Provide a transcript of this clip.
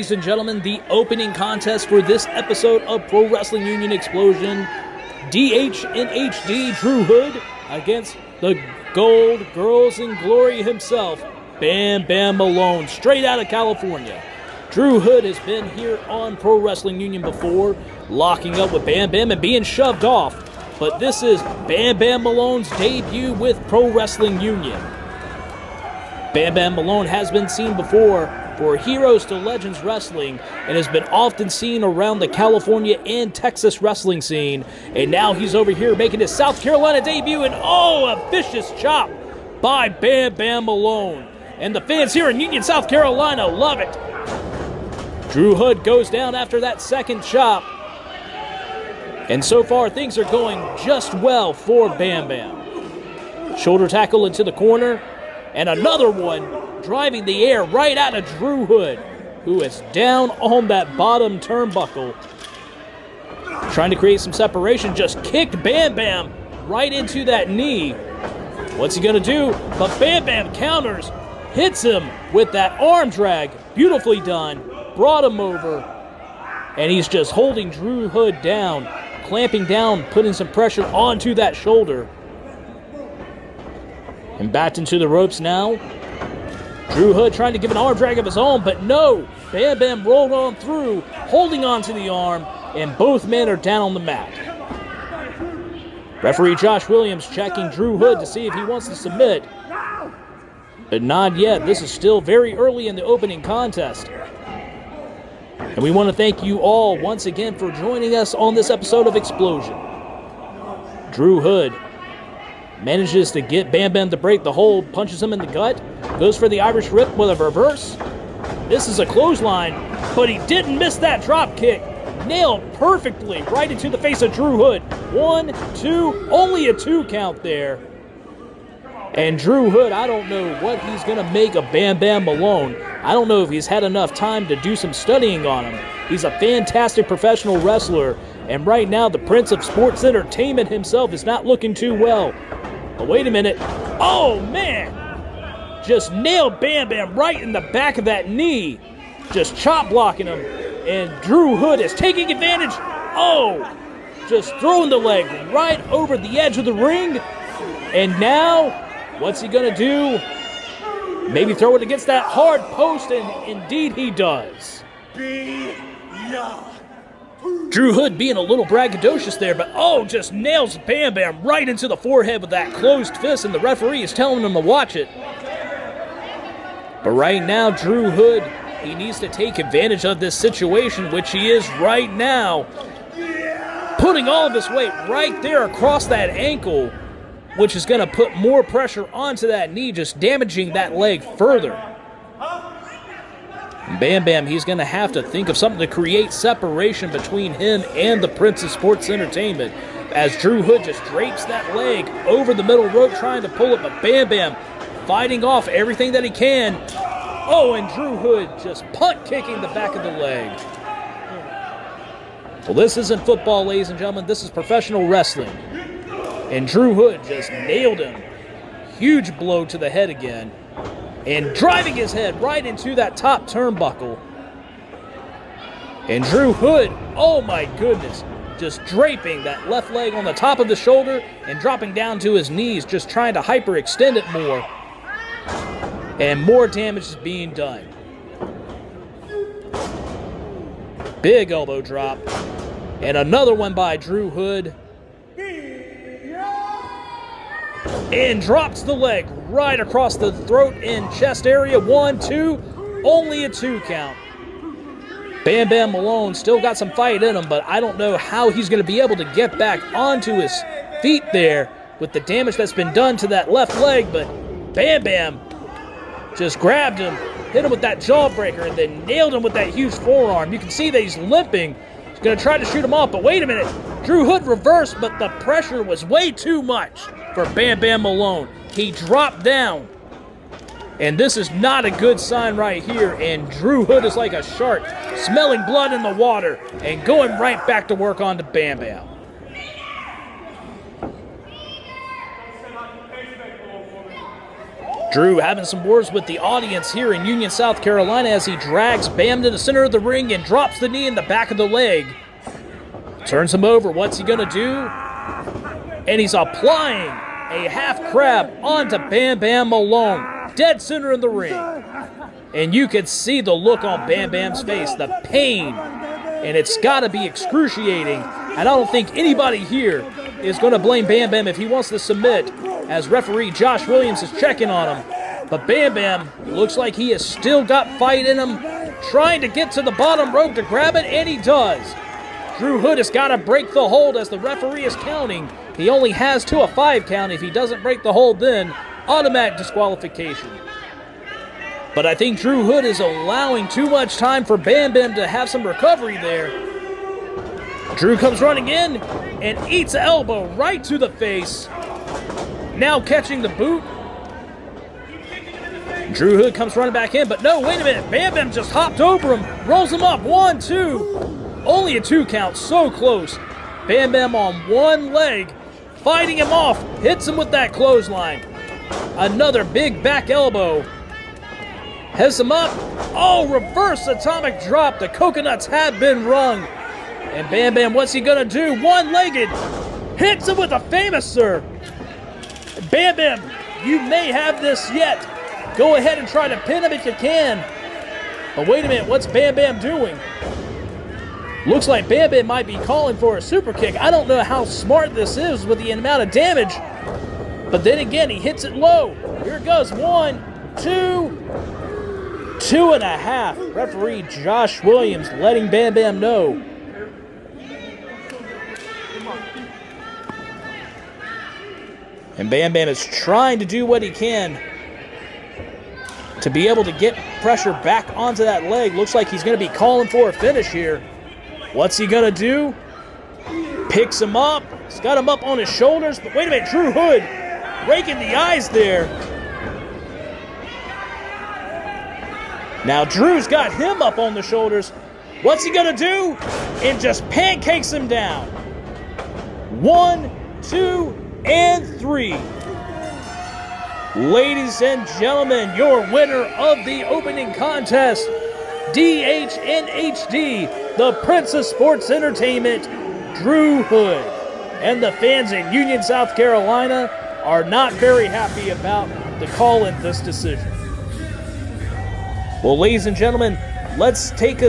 Ladies and gentlemen, the opening contest for this episode of Pro Wrestling Union Explosion, DH and HD Drew Hood against the Gold Girls in Glory himself, Bam Bam Malone, straight out of California. Drew Hood has been here on Pro Wrestling Union before, locking up with Bam Bam and being shoved off. But this is Bam Bam Malone's debut with Pro Wrestling Union. Bam Bam Malone has been seen before for Heroes to Legends Wrestling and has been often seen around the California and Texas wrestling scene. And now he's over here making his South Carolina debut, and oh, a vicious chop by Bam Bam Malone. And the fans here in Union, South Carolina love it. Drew Hood goes down after that second chop. And so far, things are going just well for Bam Bam. Shoulder tackle into the corner. And another one driving the air right out of Drew Hood, who is down on that bottom turnbuckle. Trying to create some separation, just kicked Bam Bam right into that knee. What's he going to do? But Bam Bam counters, hits him with that arm drag. Beautifully done. Brought him over. And he's just holding Drew Hood down, clamping down, putting some pressure onto that shoulder. And backed into the ropes now. Drew Hood trying to give an arm drag of his own, but no. Bam Bam rolled on through, holding on to the arm, and both men are down on the mat. Referee Josh Williams checking Drew Hood to see if he wants to submit. But not yet. This is still very early in the opening contest. And we want to thank you all once again for joining us on this episode of Explosion. Drew Hood manages to get Bam Bam to break the hold, punches him in the gut, goes for the Irish Whip with a reverse. This is a clothesline, but he didn't miss that drop kick. Nailed perfectly right into the face of Drew Hood. 1, 2, only a 2 count there. And Drew Hood, I don't know what he's going to make of Bam Bam Malone. I don't know if he's had enough time to do some studying on him. He's a fantastic professional wrestler, and right now the Prince of Sports Entertainment himself is not looking too well. But wait a minute. Oh, man. Just nailed Bam Bam right in the back of that knee. Just chop blocking him. And Drew Hood is taking advantage. Oh, just throwing the leg right over the edge of the ring. And now, what's he going to do? Maybe throw it against that hard post, and indeed he does. Drew Hood being a little braggadocious there, but oh, just nails Bam Bam right into the forehead with that closed fist, and the referee is telling him to watch it. But right now, Drew Hood, he needs to take advantage of this situation, which he is right now. Putting all of his weight right there across that ankle, which is going to put more pressure onto that knee, just damaging that leg further. Bam Bam, he's going to have to think of something to create separation between him and the Prince of Sports Entertainment, as Drew Hood just drapes that leg over the middle rope trying to pull it, but Bam Bam fighting off everything that he can. Oh, and Drew Hood just punt kicking the back of the leg. Well, this isn't football, ladies and gentlemen. This is professional wrestling. And Drew Hood just nailed him. Huge blow to the head again. And driving his head right into that top turnbuckle. And Drew Hood, oh my goodness, just draping that left leg on the top of the shoulder and dropping down to his knees, just trying to hyperextend it more. And more damage is being done. Big elbow drop. And another one by Drew Hood. And drops the leg right across the throat and chest area. 1, 2, only a 2 count. Bam Bam Malone still got some fight in him, but I don't know how he's going to be able to get back onto his feet there with the damage that's been done to that left leg. But Bam Bam just grabbed him, hit him with that jawbreaker, and then nailed him with that huge forearm. You can see that he's limping. He's going to try to shoot him off, but wait a minute. Drew Hood reversed, but the pressure was way too much for Bam Bam Malone. He dropped down. And this is not a good sign right here. And Drew Hood is like a shark, smelling blood in the water and going right back to work on to Bam Bam. Drew having some words with the audience here in Union, South Carolina as he drags Bam to the center of the ring and drops the knee in the back of the leg. Turns him over. What's he going to do? And he's applying a half crab onto Bam Bam Malone, dead center in the ring. And you can see the look on Bam Bam's face, the pain. And it's got to be excruciating. And I don't think anybody here is going to blame Bam Bam if he wants to submit, as referee Josh Williams is checking on him. But Bam Bam looks like he has still got fight in him, trying to get to the bottom rope to grab it, and he does. Drew Hood has got to break the hold as the referee is counting. He only has to a 5 count. If he doesn't break the hold, then automatic disqualification. But I think Drew Hood is allowing too much time for Bam Bam to have some recovery there. Drew comes running in and eats an elbow right to the face. Now catching the boot. Drew Hood comes running back in, but no, wait a minute. Bam Bam just hopped over him, rolls him up. 1, 2. Only a 2 count, so close. Bam Bam on one leg, fighting him off, hits him with that clothesline. Another big back elbow. Has him up. Oh, reverse atomic drop. The coconuts have been rung. And Bam Bam, what's he going to do? One-legged. Hits him with a famous, sir. Bam Bam, you may have this yet. Go ahead and try to pin him if you can. But wait a minute, what's Bam Bam doing? Looks like Bam Bam might be calling for a super kick. I don't know how smart this is with the amount of damage. But then again, he hits it low. Here it goes. 1, 2. 2.5. Referee Josh Williams letting Bam Bam know. And Bam Bam is trying to do what he can to be able to get pressure back onto that leg. Looks like he's going to be calling for a finish here. What's he going to do? Picks him up. He's got him up on his shoulders. But wait a minute, Drew Hood raking the eyes there. Now Drew's got him up on the shoulders. What's he going to do? And just pancakes him down. 1, 2, and 3. Ladies and gentlemen, your winner of the opening contest, DHNHD, the Prince of Sports Entertainment, Drew Hood. And the fans in Union, South Carolina are not very happy about the call in this decision. Well, ladies and gentlemen, let's take a